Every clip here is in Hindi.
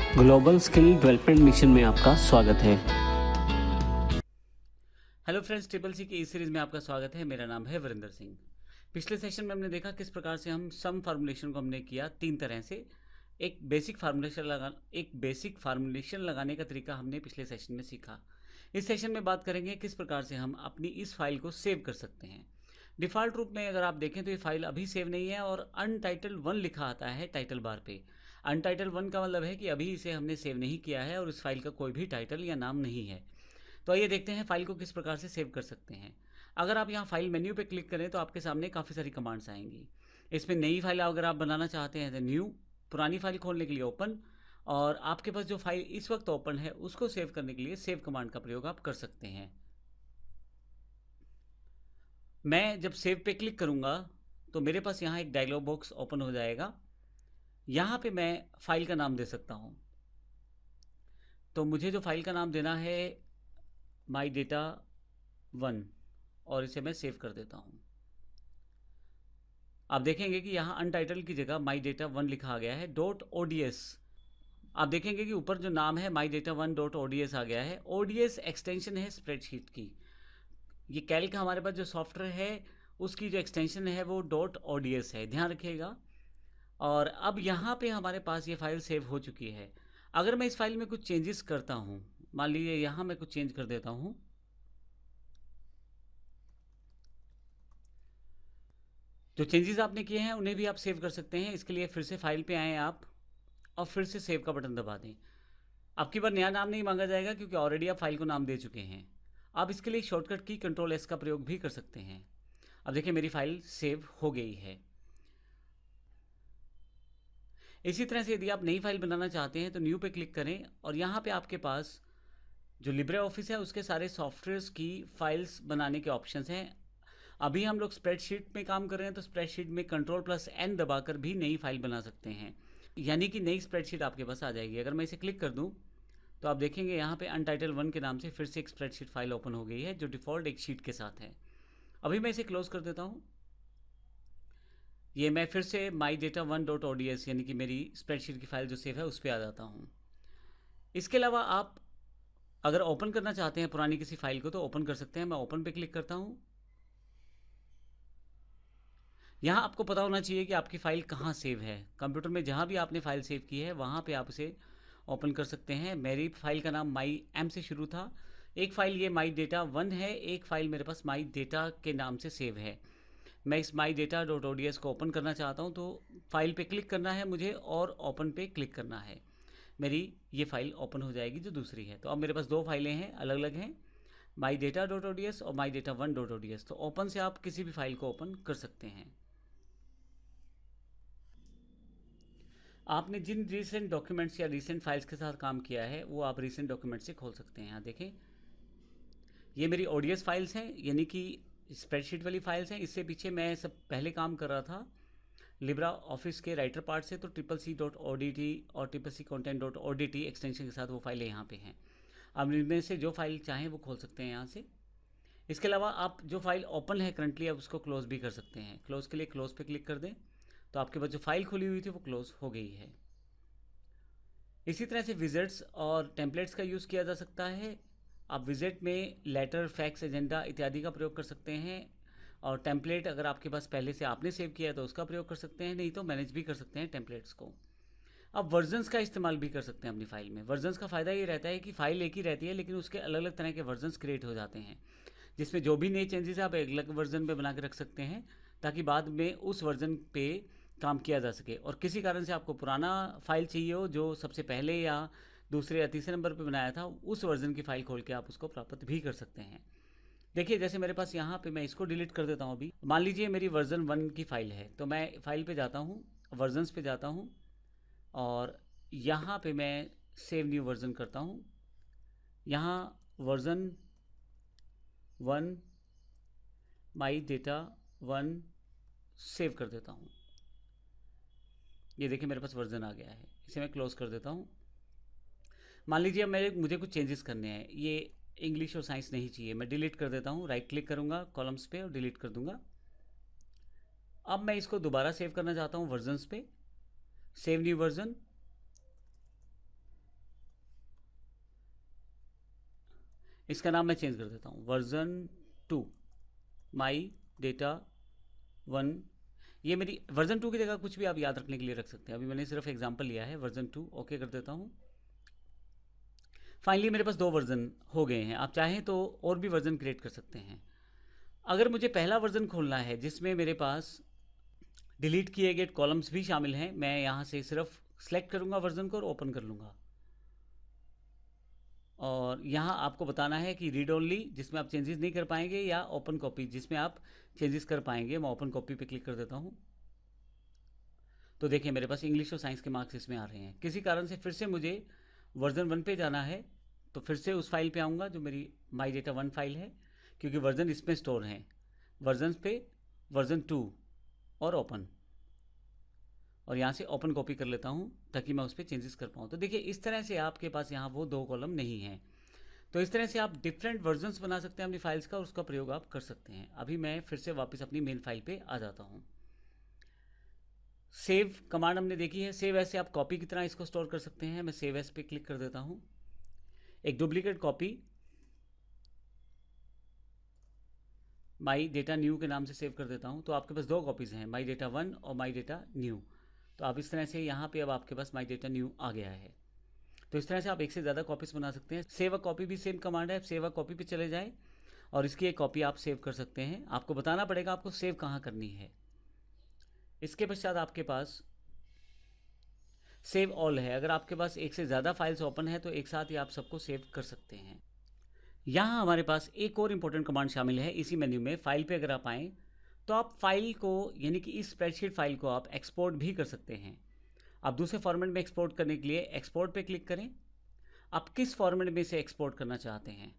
ग्लोबल स्किल डेवलपमेंट मिशन में आपका स्वागत है। हेलो फ्रेंड्स, ट्रिपल सी की इस सीरीज़ में आपका स्वागत है। मेरा नाम है वरिंदर सिंह। पिछले सेशन में हमने देखा किस प्रकार से हम सम फार्मूलेशन को हमने किया तीन तरह से। एक बेसिक फार्मूलेशन लगाने का तरीका हमने पिछले सेशन में सीखा। इस सेशन में बात करेंगे किस प्रकार से हम अपनी इस फाइल को सेव कर सकते हैं। डिफ़ॉल्ट रूप में अगर आप देखें तो ये फाइल अभी सेव नहीं है और अनटाइटल्ड 1 लिखा आता है टाइटल बार पे। अनटाइटल्ड 1 का मतलब है कि अभी इसे हमने सेव नहीं किया है और इस फाइल का कोई भी टाइटल या नाम नहीं है। तो आइए देखते हैं फाइल को किस प्रकार से सेव कर सकते हैं। अगर आप यहाँ फाइल मेन्यू पे क्लिक करें तो आपके सामने काफ़ी सारी कमांड्स आएंगी। इसमें नई फाइल अगर आप बनाना चाहते हैं तो न्यू, पुरानी फाइल खोलने के लिए ओपन, और आपके पास जो फाइल इस वक्त ओपन है उसको सेव करने के लिए सेव कमांड का प्रयोग आप कर सकते हैं। मैं जब सेव पे क्लिक करूँगा तो मेरे पास यहाँ एक डायलॉग बॉक्स ओपन हो जाएगा। यहाँ पे मैं फाइल का नाम दे सकता हूँ। तो मुझे जो फाइल का नाम देना है माई डेटा 1, और इसे मैं सेव कर देता हूँ। आप देखेंगे कि यहाँ अनटाइटल की जगह माई डेटा 1 लिखा आ गया है .ods। आप देखेंगे कि ऊपर जो नाम है माई डेटा 1 .ods आ गया है। ods एक्सटेंशन है स्प्रेडशीट की। ये कैल्क हमारे पास जो सॉफ्टवेयर है उसकी जो एक्सटेंशन है वो .ods है, ध्यान रखिएगा। और अब यहाँ पे हमारे पास ये फाइल सेव हो चुकी है। अगर मैं इस फाइल में कुछ चेंजेस करता हूँ, मान लीजिए यहाँ मैं कुछ चेंज कर देता हूँ, जो चेंजेस आपने किए हैं उन्हें भी आप सेव कर सकते हैं। इसके लिए फिर से फाइल पे आएँ आप और फिर से सेव का बटन दबा दें। अब की बार नया नाम नहीं मांगा जाएगा क्योंकि ऑलरेडी आप फाइल को नाम दे चुके हैं। आप इसके लिए शॉर्टकट की Ctrl+S का प्रयोग भी कर सकते हैं। अब देखिए मेरी फाइल सेव हो गई है। इसी तरह से यदि आप नई फाइल बनाना चाहते हैं तो न्यू पे क्लिक करें और यहाँ पे आपके पास जो लिब्रे ऑफिस है उसके सारे सॉफ्टवेयर्स की फाइल्स बनाने के ऑप्शंस हैं। अभी हम लोग स्प्रेडशीट में काम कर रहे हैं तो स्प्रेडशीट में Ctrl+N दबाकर भी नई फाइल बना सकते हैं, यानी कि नई स्प्रेडशीट आपके पास आ जाएगी। अगर मैं इसे क्लिक कर दूं तो आप देखेंगे यहाँ पे अनटाइटल 1 के नाम से फिर से एक स्प्रेडशीट फाइल ओपन हो गई है जो डिफ़ॉल्ट एक शीट के साथ है। अभी मैं इसे क्लोज कर देता हूँ। ये मैं फिर से माई डेटा 1 .ods यानी कि मेरी स्प्रेडशीट की फाइल जो सेव है उस पर आ जाता हूँ। इसके अलावा आप अगर ओपन करना चाहते हैं पुरानी किसी फाइल को तो ओपन कर सकते हैं। मैं ओपन पे क्लिक करता हूँ। यहाँ आपको पता होना चाहिए कि आपकी फ़ाइल कहाँ सेव है। कंप्यूटर में जहाँ भी आपने फ़ाइल सेव की है वहाँ पे आप इसे ओपन कर सकते हैं। मेरी फ़ाइल का नाम माई एम से शुरू था। एक फ़ाइल ये माई डेटा 1 है, एक फ़ाइल मेरे पास माई डेटा के नाम से सेव है। मैं इस माई डेटा .ods को ओपन करना चाहता हूँ तो फाइल पे क्लिक करना है मुझे और ओपन पे क्लिक करना है। मेरी ये फ़ाइल ओपन हो जाएगी जो दूसरी है। तो अब मेरे पास दो फाइलें हैं, अलग अलग हैं, माई डेटा .ods और माई डेटा 1 .ods। तो ओपन से आप किसी भी फाइल को ओपन कर सकते हैं। आपने जिन रीसेंट डॉक्यूमेंट्स या रीसेंट फाइल्स के साथ काम किया है वो आप रीसेंट डॉक्यूमेंट से खोल सकते हैं। यहाँ देखें, ये मेरी ओडीएस फाइल्स हैं, यानी कि स्प्रेडशीट वाली फाइल्स हैं। इससे पीछे मैं सब पहले काम कर रहा था लिब्रा ऑफिस के राइटर पार्ट से, तो CCC.odt और CCC-content.odt एक्सटेंशन के साथ वो फाइलें यहाँ पे हैं। अब इनमें से जो फाइल चाहें वो खोल सकते हैं यहाँ से। इसके अलावा आप जो फाइल ओपन है करंटली आप उसको क्लोज भी कर सकते हैं। क्लोज के लिए क्लोज पे क्लिक कर दें तो आपके पास जो फाइल खुली हुई थी वो क्लोज हो गई है। इसी तरह से विजेट्स और टेम्पलेट्स का यूज़ किया जा सकता है। आप विजेट में लेटर, फैक्स, एजेंडा इत्यादि का प्रयोग कर सकते हैं, और टेम्पलेट अगर आपके पास पहले से आपने सेव किया है तो उसका प्रयोग कर सकते हैं, नहीं तो मैनेज भी कर सकते हैं टेम्पलेट्स को। अब वर्जन्स का इस्तेमाल भी कर सकते हैं अपनी फ़ाइल में। वर्जन्स का फ़ायदा ये रहता है कि फ़ाइल एक ही रहती है लेकिन उसके अलग अलग तरह के वर्जन्स क्रिएट हो जाते हैं, जिसमें जो भी नए चेंजेस है आप एक अलग वर्जन में बना के रख सकते हैं ताकि बाद में उस वर्जन पे काम किया जा सके। और किसी कारण से आपको पुराना फाइल चाहिए हो जो सबसे पहले या दूसरे या तीसरे नंबर पे बनाया था, उस वर्जन की फ़ाइल खोल के आप उसको प्राप्त भी कर सकते हैं। देखिए जैसे मेरे पास यहाँ पे, मैं इसको डिलीट कर देता हूँ अभी। मान लीजिए मेरी वर्जन 1 की फ़ाइल है तो मैं फाइल पे जाता हूँ, वर्जन्स पे जाता हूँ और यहाँ पे मैं सेव न्यू वर्जन करता हूँ। यहाँ वर्जन 1 माई डेटा 1 सेव कर देता हूँ। ये देखिए मेरे पास वर्जन आ गया है। इसे मैं क्लोज कर देता हूँ। मान लीजिए अब मुझे कुछ चेंजेस करने हैं, ये इंग्लिश और साइंस नहीं चाहिए, मैं डिलीट कर देता हूँ। राइट क्लिक करूँगा कॉलम्स पे और डिलीट कर दूँगा। अब मैं इसको दोबारा सेव करना चाहता हूँ वर्जन्स पे, सेव न्यू वर्जन। इसका नाम मैं चेंज कर देता हूँ, वर्जन 2 माई डेटा 1। ये मेरी वर्जन 2 की जगह कुछ भी आप याद रखने के लिए रख सकते हैं। अभी मैंने सिर्फ एग्जांपल लिया है, वर्जन 2 ओके कर देता हूँ। फाइनली मेरे पास 2 वर्जन हो गए हैं। आप चाहें तो और भी वर्जन क्रिएट कर सकते हैं। अगर मुझे पहला वर्जन खोलना है जिसमें मेरे पास डिलीट किए गए कॉलम्स भी शामिल हैं, मैं यहाँ से सिर्फ सेलेक्ट करूँगा वर्जन को और ओपन कर लूँगा। और यहाँ आपको बताना है कि रीड ओनली जिसमें आप चेंजेस नहीं कर पाएंगे, या ओपन कॉपी जिसमें आप चेंजेस कर पाएंगे। मैं ओपन कॉपी पे क्लिक कर देता हूँ। तो देखिए मेरे पास इंग्लिश और साइंस के मार्क्स इसमें आ रहे हैं। किसी कारण से फिर से मुझे वर्जन 1 पे जाना है, तो फिर से उस फाइल पे आऊँगा जो मेरी माई डेटा 1 फाइल है, क्योंकि वर्जन इसमें स्टोर हैं। वर्जन पे वर्जन 2 और ओपन, और यहाँ से ओपन कॉपी कर लेता हूँ ताकि मैं उस पर चेंजेस कर पाऊँ। तो देखिए इस तरह से आपके पास यहाँ वो 2 कॉलम नहीं हैं। तो इस तरह से आप डिफरेंट वर्जन्स बना सकते हैं अपनी फाइल्स का, और उसका प्रयोग आप कर सकते हैं। अभी मैं फिर से वापस अपनी मेन फाइल पे आ जाता हूँ। सेव कमांड हमने देखी है। सेव एज से आप कॉपी की तरह इसको स्टोर कर सकते हैं। मैं सेव एज पे क्लिक कर देता हूँ। एक duplicate copy my data new के नाम से सेव कर देता हूँ। तो आपके पास 2 कॉपीज़ हैं, माई डेटा 1 और माई डेटा न्यू। तो आप इस तरह से यहाँ पे अब आपके पास माई डेटा न्यू आ गया है। तो इस तरह से आप एक से ज़्यादा कॉपीज़ बना सकते हैं। सेव अ कॉपी भी सेम कमांड है। सेव अ कॉपी पे चले जाए और इसकी एक कॉपी आप सेव कर सकते हैं। आपको बताना पड़ेगा आपको सेव कहाँ करनी है। इसके पश्चात आपके पास सेव ऑल है। अगर आपके पास एक से ज़्यादा फाइल्स ओपन है तो एक साथ ही आप सबको सेव कर सकते हैं। यहाँ हमारे पास एक और इम्पोर्टेंट कमांड शामिल है इसी मेन्यू में। फाइल पे अगर आप आएँ तो आप फाइल को, यानी कि इस स्प्रेडशीट फाइल को आप एक्सपोर्ट भी कर सकते हैं। आप दूसरे फॉर्मेट में एक्सपोर्ट करने के लिए एक्सपोर्ट पे क्लिक करें। आप किस फॉर्मेट में इसे एक्सपोर्ट करना चाहते हैं,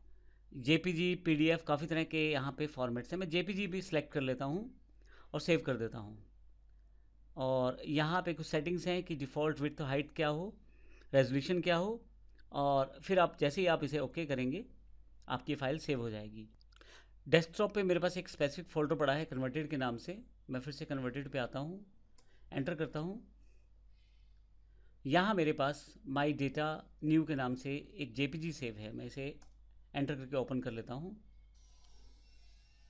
जेपीजी, पीडीएफ, काफ़ी तरह के यहाँ पे फॉर्मेट्स हैं। मैं जेपीजी भी सिलेक्ट कर लेता हूँ और सेव कर देता हूँ। और यहाँ पे कुछ सेटिंग्स हैं कि डिफ़ॉल्ट विड्थ हाइट क्या हो, रेजोल्यूशन क्या हो, और फिर आप जैसे ही आप इसे ओके करेंगे आपकी फ़ाइल सेव हो जाएगी। डेस्कटॉप पे मेरे पास एक स्पेसिफिक फ़ोल्डर पड़ा है कन्वर्टेड के नाम से। मैं फिर से कन्वर्टेड पे आता हूँ, एंटर करता हूँ। यहाँ मेरे पास माई डेटा न्यू के नाम से एक जेपीजी सेव है। मैं इसे एंटर करके ओपन कर लेता हूँ।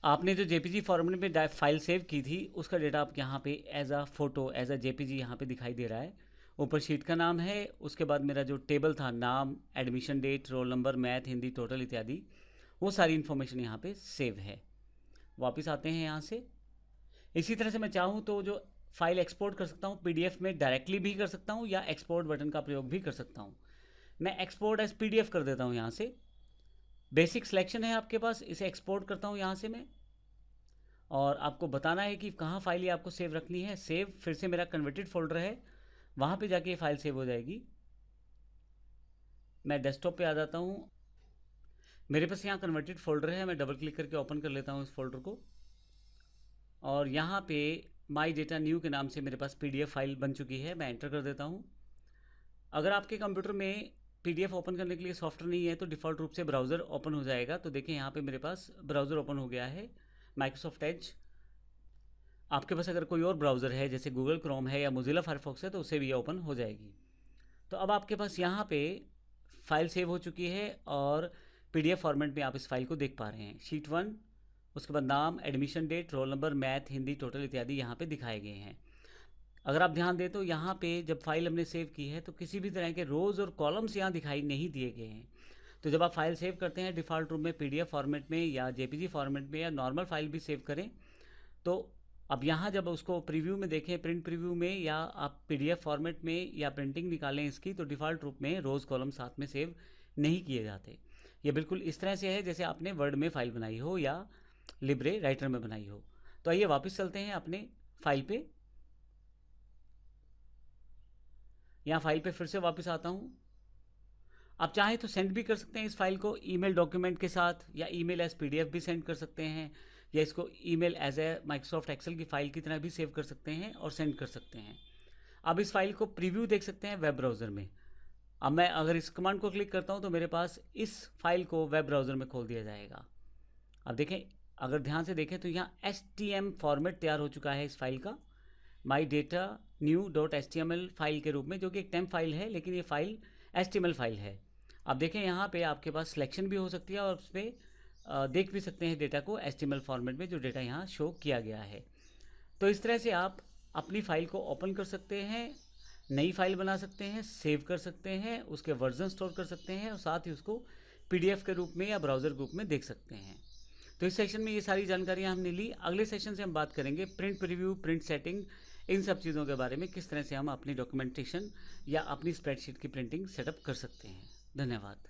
आपने जो जेपीजी फॉर्मेट में फाइल सेव की थी उसका डेटा आप यहाँ पे as a photo, as a JPG यहाँ पे दिखाई दे रहा है। ऊपर शीट का नाम है, उसके बाद मेरा जो टेबल था, नाम, admission date, roll number, math, Hindi, total इत्यादि, वो सारी इन्फॉर्मेशन यहाँ पे सेव है। वापस आते हैं यहाँ से। इसी तरह से मैं चाहूँ तो जो फाइल एक्सपोर्ट कर सकता हूँ पीडीएफ में डायरेक्टली भी कर सकता हूँ, या एक्सपोर्ट बटन का प्रयोग भी कर सकता हूँ। मैं एक्सपोर्ट एज पीडीएफ कर देता हूँ। यहाँ से बेसिक सिलेक्शन है आपके पास, इसे एक्सपोर्ट करता हूँ यहाँ से मैं। और आपको बताना है कि कहाँ फाइल ये आपको सेव रखनी है। सेव फिर से मेरा कन्वर्टेड फोल्डर है, वहाँ पे जाके ये फाइल सेव हो जाएगी। मैं डेस्कटॉप पे आ जाता हूँ। मेरे पास यहाँ कन्वर्टेड फोल्डर है, मैं डबल क्लिक करके ओपन कर लेता हूँ इस फोल्डर को। और यहाँ पे माई डेटा न्यू के नाम से मेरे पास पीडीएफ फाइल बन चुकी है। मैं एंटर कर देता हूँ। अगर आपके कंप्यूटर में पीडीएफ ओपन करने के लिए सॉफ्टवेयर नहीं है तो डिफ़ॉल्ट रूप से ब्राउज़र ओपन हो जाएगा। तो देखिए यहाँ पे मेरे पास ब्राउज़र ओपन हो गया है, माइक्रोसॉफ्ट एज। आपके पास अगर कोई और ब्राउज़र है जैसे गूगल क्रोम है या मोजिला फायरफॉक्स है तो उससे भी ये ओपन हो जाएगी। तो अब आपके पास यहाँ पे फाइल सेव हो चुकी है और पीडीएफ फॉर्मेट में आप इस फाइल को देख पा रहे हैं। शीट 1, उसके बाद नाम, admission date, roll number, math, Hindi, total इत्यादि यहाँ पे दिखाए गए हैं। अगर आप ध्यान दें तो यहाँ पे जब फाइल हमने सेव की है तो किसी भी तरह के रोज़ और कॉलम्स यहाँ दिखाई नहीं दिए गए हैं। तो जब आप फाइल सेव करते हैं डिफ़ॉल्ट रूप में पीडीएफ फॉर्मेट में या जेपीजी फॉर्मेट में या नॉर्मल फाइल भी सेव करें, तो अब यहाँ जब उसको प्रीव्यू में देखें, प्रिंट प्रीव्यू में, या आप पीडीएफ फॉर्मेट में या प्रिंटिंग निकालें इसकी, तो डिफ़ॉल्ट रूप में रोज़ कॉलम साथ में सेव नहीं किए जाते। ये बिल्कुल इस तरह से है जैसे आपने वर्ड में फ़ाइल बनाई हो या लिब्रे राइटर में बनाई हो। तो आइए वापस चलते हैं अपने फाइल पे। यहाँ फाइल पे फिर से वापस आता हूँ। आप चाहें तो सेंड भी कर सकते हैं इस फाइल को ईमेल डॉक्यूमेंट के साथ, या ईमेल एज पीडीएफ भी सेंड कर सकते हैं, या इसको email as a Microsoft Excel की फ़ाइल की तरह भी सेव कर सकते हैं और सेंड कर सकते हैं। अब इस फाइल को प्रीव्यू देख सकते हैं वेब ब्राउज़र में। अब मैं अगर इस कमांड को क्लिक करता हूँ तो मेरे पास इस फाइल को वेब ब्राउज़र में खोल दिया जाएगा। अब देखें, अगर ध्यान से देखें तो यहाँ HTML फॉर्मेट तैयार हो चुका है इस फाइल का, my data new .html file के रूप में, जो कि एक टेम्प फाइल है लेकिन ये फाइल HTML फाइल है। आप देखें यहाँ पे आपके पास सिलेक्शन भी हो सकती है और उस पर देख भी सकते हैं डेटा को HTML फॉर्मेट में, जो डेटा यहाँ शो किया गया है। तो इस तरह से आप अपनी फ़ाइल को ओपन कर सकते हैं, नई फाइल बना सकते हैं, सेव कर सकते हैं, उसके वर्जन स्टोर कर सकते हैं और साथ ही उसको PDF के रूप में या ब्राउज़र ग्रुप में देख सकते हैं। तो इस सेशन में ये सारी जानकारियाँ हमने ली। अगले सेशन से हम बात करेंगे प्रिंट प्रीव्यू, प्रिंट सेटिंग, इन सब चीज़ों के बारे में, किस तरह से हम अपनी डॉक्यूमेंटेशन या अपनी स्प्रेडशीट की प्रिंटिंग सेटअप कर सकते हैं। धन्यवाद।